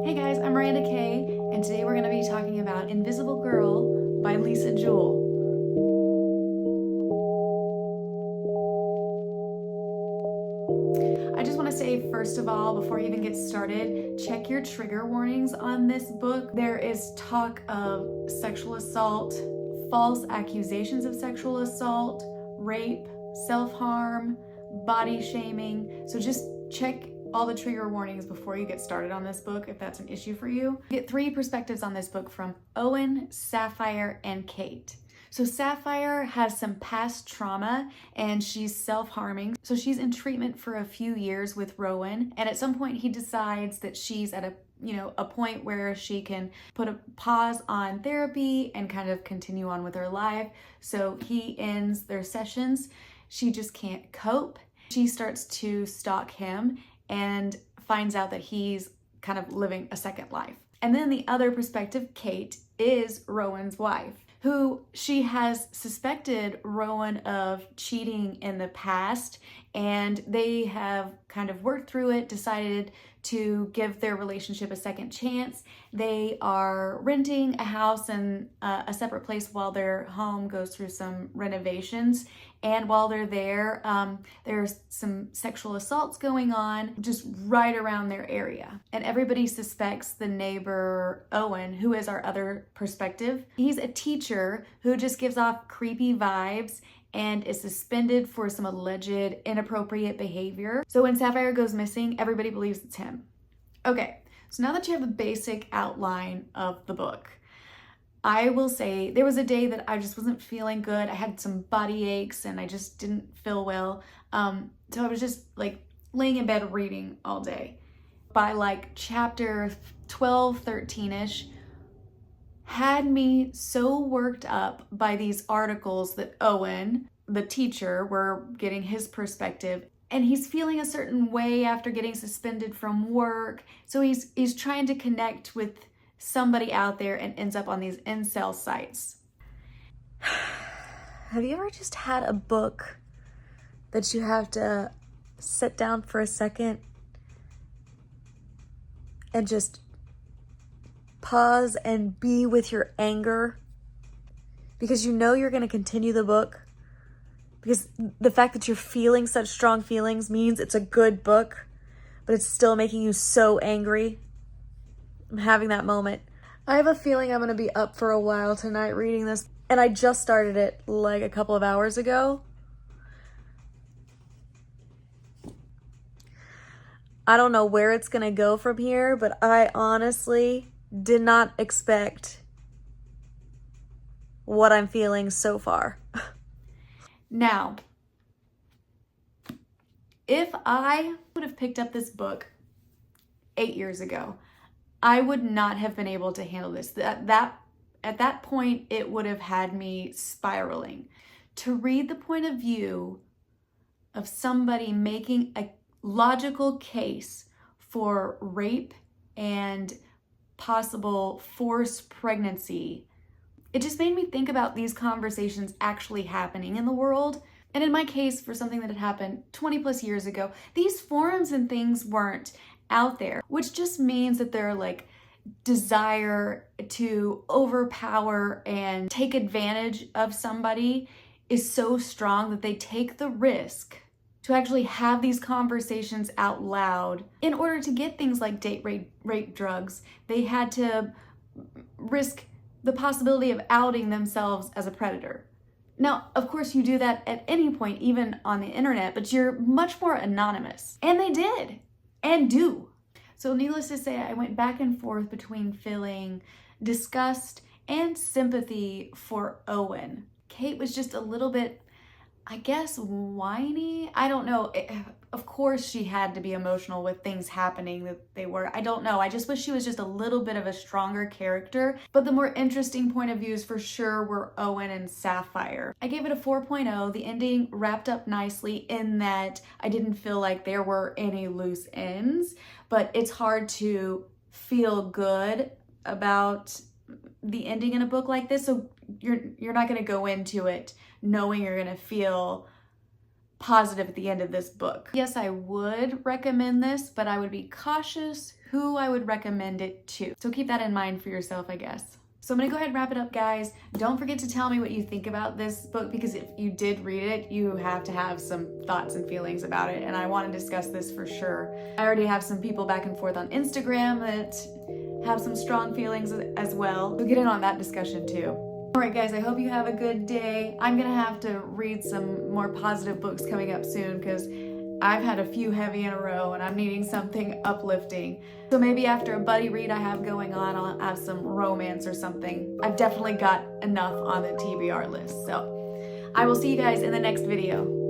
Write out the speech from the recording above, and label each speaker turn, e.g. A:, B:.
A: Hey guys, I'm Miranda Kay, and today we're going to be talking about Invisible Girl by Lisa Jewell. I just want to say, first of all, before you even get started, check your trigger warnings on this book. There is talk of sexual assault, false accusations of sexual assault, rape, self-harm, body shaming. So just check all the trigger warnings before you get started on this book if that's an issue for you. You get 3 perspectives on this book from Owen, Sapphire, and Kate. So Sapphire has some past trauma and she's self-harming. So she's in treatment for a few years with Rowan, and at some point he decides that she's at a point where she can put a pause on therapy and kind of continue on with her life. So he ends their sessions. She just can't cope. She starts to stalk him and finds out that he's kind of living a second life. And then the other perspective, Kate, is Rowan's wife, who she has suspected Rowan of cheating in the past, and they have kind of worked through it, decided to give their relationship a second chance. They are renting a house in a separate place while their home goes through some renovations. And while they're there, there's some sexual assaults going on just right around their area. And everybody suspects the neighbor, Owen, who is our other perspective. He's a teacher who just gives off creepy vibes and is suspended for some alleged inappropriate behavior. So when Sapphire goes missing, everybody believes it's him. Okay, so now that you have the basic outline of the book, I will say there was a day that I just wasn't feeling good. I had some body aches and I just didn't feel well. So I was just like laying in bed reading all day. By like chapter 12, 13-ish, had me so worked up by these articles that Owen, the teacher, were getting his perspective, and he's feeling a certain way after getting suspended from work. So he's trying to connect with somebody out there and ends up on these incel sites. Have you ever just had a book that you have to sit down for a second and just pause and be with your anger because you know you're going to continue the book, because the fact that you're feeling such strong feelings means it's a good book, but it's still making you so angry? I'm having that moment. I have a feeling I'm going to be up for a while tonight reading this, and I just started it like a couple of hours ago. I don't know where it's going to go from here, but I honestly did not expect what I'm feeling so far. Now, if I would have picked up this book 8 years ago, I would not have been able to handle this. At that point, it would have had me spiraling. To read the point of view of somebody making a logical case for rape and possible forced pregnancy, it just made me think about these conversations actually happening in the world. And in my case, for something that had happened 20 plus years ago, these forums and things weren't out there, which just means that their like desire to overpower and take advantage of somebody is so strong that they take the risk to actually have these conversations out loud. In order to get things like date rape drugs, they had to risk the possibility of outing themselves as a predator. Now, of course, you do that at any point, even on the internet, but you're much more anonymous. And they did, and do. So needless to say, I went back and forth between feeling disgust and sympathy for Owen. Kate was just a little bit, I guess, whiny. I don't know. Of course she had to be emotional with things happening that they were. I don't know. I just wish she was just a little bit of a stronger character. But the more interesting point of views for sure were Owen and Sapphire. I gave it a 4.0. The ending wrapped up nicely in that I didn't feel like there were any loose ends, but it's hard to feel good about the ending in a book like this. So you're not going to go into it knowing you're going to feel positive at the end of this book. Yes, I would recommend this, but I would be cautious who I would recommend it to. So keep that in mind for yourself, I guess. So I'm gonna go ahead and wrap it up, guys. Don't forget to tell me what you think about this book, because if you did read it, you have to have some thoughts and feelings about it, and I want to discuss this for sure. I already have some people back and forth on Instagram that have some strong feelings as well, so get in on that discussion too. Alright guys, I hope you have a good day. I'm gonna have to read some more positive books coming up soon, because I've had a few heavy in a row and I'm needing something uplifting. So maybe after a buddy read I have going on, I'll have some romance or something. I've definitely got enough on the TBR list. So I will see you guys in the next video.